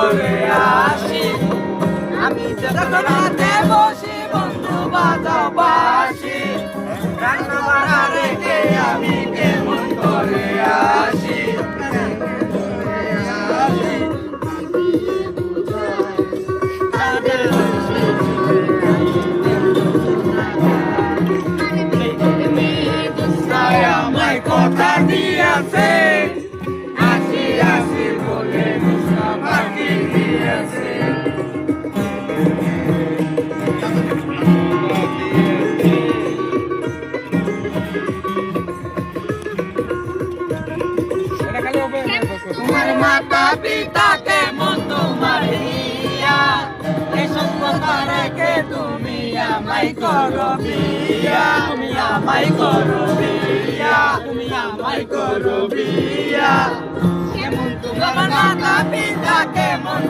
করে আসি। আমি যখন রাতে বসি বন্ধু বাজাও বাঁশি, রান্না বান্না রেখে আমি কেমন করে আসি। আমায় কথা দিয়েছে, আসি আসি বলে বাকি দিয়েছে। তোমার মাতা পিতা কেমন তোমার হিয়া, এসব কথা রেখে তুমি আমায় করো বিয়া। তুমি আমায় করো বিয়া, তুমি আমায় করো বিয়া। কেমন তোমার মাতা পিতা কেমন